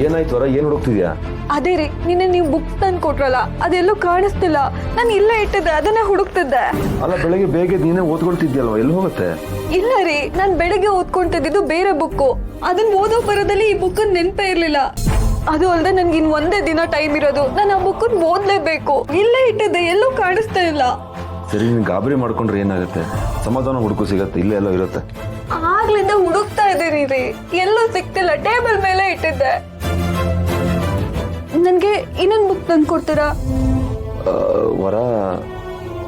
ಏನಾಯ್ತು ವರ, ಏನ್ ಹುಡುಕ್ತಿದ್ಯಾ? ಅದೇ ರೀ, ನಿನ್ನೆ ನೀವು ಬುಕ್ ತಂದು ಕೊಟ್ರಲ್ಲ, ಅದೆಲ್ಲೂ ಕಾಣಿಸ್ತಿಲ್ಲ. ನಾನು ಇಲ್ಲೇ ಇಟ್ಟಿದ್ದೆ, ಅದನ್ನೇ ಹುಡುಕ್ತಿದ್ದೆ. ಅಲ್ಲ, ಬೆಳಗ್ಗೆ ಬೇಗ ನೀನೇ ಓದ್ಕೊಳ್ತಿದ್ಯಲ್ವಾ, ಎಲ್ಲಿ ಹೋಗುತ್ತೆ? ಇಲ್ಲ ರೀ, ನಾನು ಬೆಳಿಗ್ಗೆ ಓದ್ಕೊಂತಿದ್ದು ಬೇರೆ ಬುಕ್ಕು. ಅದನ್ನ ಓದೋ ಬರೋದಲ್ಲಿ ಈ ಬುಕ್ ನೆನಪೇ ಇರ್ಲಿಲ್ಲ. ಅದು ಅಲ್ಲದೆ ನನ್ಗೆ ಇನ್ ಒಂದೇ ದಿನ ಟೈಮ್ ಇರೋದು. ನಾನು ಆ ಬುಕ್ ಓದ್ಲೇಬೇಕು. ಇಲ್ಲೇ ಇಟ್ಟಿದ್ದೆ, ಎಲ್ಲೂ ಕಾಣಿಸ್ತಾ ಇಲ್ಲ. ಸರಿ, ನೀನ್ ಗಾಬರಿ ಮಾಡ್ಕೊಂಡ್ರೆ ಏನಾಗುತ್ತೆ? ಸಮಾಧಾನ ಹುಡುಕು ಸಿಗತ್ತೆ, ಇಲ್ಲೇ ಎಲ್ಲೋ ಇರುತ್ತೆ. ಆಗ್ಲಿಂದ ಹುಡುಕ್ತಾ ಇದ್ದೀನಿ ರೀ, ಎಲ್ಲೂ ಸಿಕ್ತಿಲ್ಲ. ಟೇಬಲ್ ಮೇಲೆ ಇಟ್ಟಿದ್ದೆ. ನನ್ಗೆ ಇನ್ನೊಂದು ಬುಕ್ ತಂದು ಕೊಡ್ತೀರಾ? ವರ,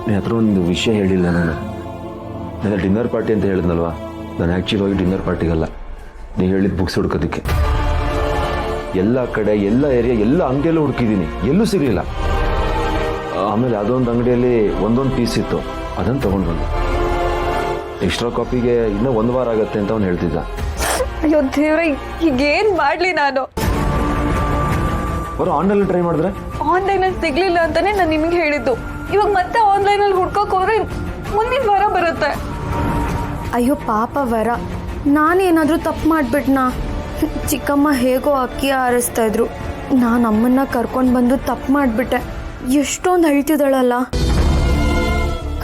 ನಿನ್ನ ಹತ್ರ ಒಂದು ವಿಷಯ ಹೇಳಿಲ್ಲ ನಾನು. ನನ್ನ ಡಿನ್ನರ್ ಪಾರ್ಟಿ ಅಂತ ಹೇಳಿದ್ನಲ್ವಾ, ನಾನು ಆ್ಯಕ್ಚುಲಿ ಹೋಗಿ ಡಿನ್ನರ್ ಪಾರ್ಟಿಗಲ್ಲ, ನೀವು ಹೇಳಿದ ಬುಕ್ಸ್ ಹುಡುಕೋದಕ್ಕೆ. ಎಲ್ಲ ಕಡೆ, ಎಲ್ಲ ಏರಿಯಾ, ಎಲ್ಲ ಅಂಗಡಿಯಲ್ಲೂ ಹುಡುಕಿದ್ದೀನಿ, ಎಲ್ಲೂ ಸಿಗಲಿಲ್ಲ. ಆಮೇಲೆ ಅದೊಂದು ಅಂಗಡಿಯಲ್ಲಿ ಒಂದೊಂದು ಪೀಸ್ ಇತ್ತು, ಅದನ್ನು ತೊಗೊಂಡು ಬಂದು. ಎಕ್ಸ್ಟ್ರಾ ಕಾಪಿಗೆ ಇನ್ನೂ 1 ವಾರ ಆಗುತ್ತೆ ಅಂತ ಅವ್ನು ಹೇಳ್ತಿದ್ದ. ಅಯ್ಯೋ ದೇವ್ರೆ, ಈಗೇನ್ ಮಾಡ್ಲಿ ನಾನು? ಅವರು ಆನ್ಲೈನಲ್ಲಿ ಟ್ರೈ ಮಾಡಿದ್ರೆ? ಆನ್ಲೈನಲ್ಲಿ ಸಿಗ್ಲಿಲ್ಲ ಅಂತಾನೆ ನಾನು ನಿಮ್ಗೆ ಹೇಳಿದ್ದು. ಇವಾಗ ಮತ್ತೆ ಆನ್ಲೈನಲ್ಲಿ ಹುಡ್ಕೋಕ್ ಹೋದ್ರೆ ಮುಂದಿನ ವಾರ ಬರುತ್ತೆ. ಅಯ್ಯೋ ಪಾಪ ವರ, ನಾನೇನಾದರೂ ತಪ್ಪು ಮಾಡಿಬಿಟ್ನಾ? ಚಿಕ್ಕಮ್ಮ ಹೇಗೋ ಅಕ್ಕಿ ಆರಿಸ್ತಾ ಇದ್ರು, ನಾನು ಅಮ್ಮನ್ನ ಕರ್ಕೊಂಡು ಬಂದು ತಪ್ಪು ಮಾಡಿಬಿಟ್ಟೆ. ಎಷ್ಟೊಂದು ಅಳ್ತಿದ್ದಾಳಲ್ಲ.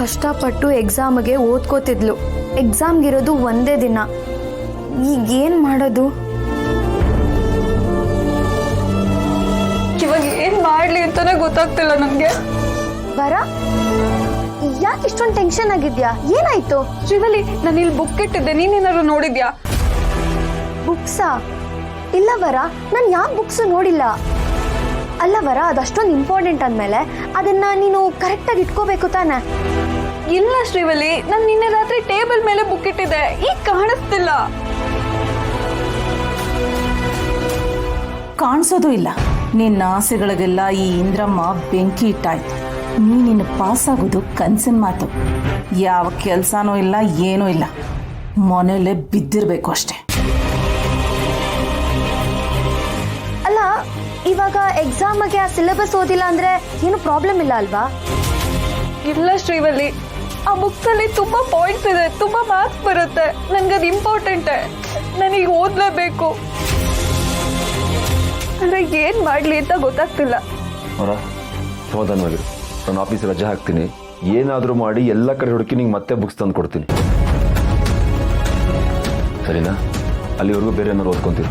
ಕಷ್ಟಪಟ್ಟು ಎಕ್ಸಾಮ್ಗೆ ಓದ್ಕೋತಿದ್ಲು. ಎಕ್ಸಾಮ್ಗಿರೋದು ಒಂದೇ ದಿನ. ಈಗೇನು ಮಾಡೋದು? ಇವಾಗ ಏನ್ ಮಾಡ್ಲಿ ಅಂತಾನೆ ಗೊತ್ತಾಗ್ತಿಲ್ಲ ನನ್ಗೆ. ವರ, ಯಾಕೆ ಇಷ್ಟೊಂದು ಟೆನ್ಷನ್ ಆಗಿದ್ಯಾ? ಏನಾಯ್ತು? ಶ್ರೀವಲ್ಲಿ, ನಾನು ಇಲ್ಲಿ ಬುಕ್ ಇಟ್ಟಿದ್ದೆ, ನೀನೇನಾದ್ರು ನೋಡಿದ್ಯಾ? ಬುಕ್ಸಾ? ಇಲ್ಲ ವರ, ನಾನು ಯಾವ ಬುಕ್ಸು ನೋಡಿಲ್ಲ. ಅಲ್ಲ ವರ, ಅದಷ್ಟೊಂದು ಇಂಪಾರ್ಟೆಂಟ್ ಅಂದಮೇಲೆ ಅದನ್ನ ನೀನು ಕರೆಕ್ಟಾಗಿ ಇಟ್ಕೋಬೇಕು ತಾನೆ? ಇಲ್ಲ ಶ್ರೀವಲ್ಲಿ, ನಾನು ನಿನ್ನೆ ರಾತ್ರಿ ಟೇಬಲ್ ಮೇಲೆ ಬುಕ್ ಇಟ್ಟಿದ್ದೆ, ಈಗ ಕಾಣಿಸ್ತಿಲ್ಲ. ಕಾಣಿಸೋದು ಇಲ್ಲ. ನಿನ್ನ ಆಸೆಗಳಿಗೆಲ್ಲ ಈ ಇಂದ್ರಮ್ಮ ಬೆಂಕಿ ಇಟ್ಟಾಯ್ತು. ನೀನಿನ್ನು ಪಾಸ್ ಆಗೋದು ಕನ್ಸಿನ ಮಾತು. ಯಾವ ಕೆಲಸನೂ ಇಲ್ಲ, ಏನೂ ಇಲ್ಲ, ಮನೇಲೆ ಬಿದ್ದಿರ್ಬೇಕು ಅಷ್ಟೆ. ಅಲ್ಲ, ಇವಾಗ ಎಕ್ಸಾಮ್ಗೆ ಆ ಸಿಲೆಬಸ್ ಓದಿಲ್ಲ ಅಂದ್ರೆ ಏನು ಪ್ರಾಬ್ಲಮ್ ಇಲ್ಲ ಅಲ್ವಾ? ಇಲ್ಲ ಶ್ರೀವಲ್ಲಿ, ಆ ಬುಕ್ಸ್ ಅಲ್ಲಿ ತುಂಬಾ ಪಾಯಿಂಟ್ಸ್ ಇದೆ, ತುಂಬಾ ಮಾರ್ಕ್ಸ್ ಬರುತ್ತೆ. ನನ್ಗದು ಇಂಪಾರ್ಟೆಂಟ್, ನನಗೆ ಓದ್ಲೇಬೇಕು. ಅಂದ್ರೆ ಏನ್ ಮಾಡ್ಲಿ ಅಂತ ಗೊತ್ತಾಗ್ತಿಲ್ಲ. ಅವರ ಸಮಾಧಾನವಾಗಿರು, ನಾನು ಆಫೀಸ್ ರಜೆ ಹಾಕ್ತೀನಿ. ಏನಾದರೂ ಮಾಡಿ ಎಲ್ಲ ಕಡೆ ಹುಡುಕಿ ನಿಂಗೆ ಮತ್ತೆ ಬುಕ್ಸ್ ತಂದು ಕೊಡ್ತೀನಿ, ಸರಿನಾ? ಅಲ್ಲಿವರೆಗೂ ಬೇರೆ ಏನಾದ್ರು ಓದ್ಕೊಂತೀರಿ.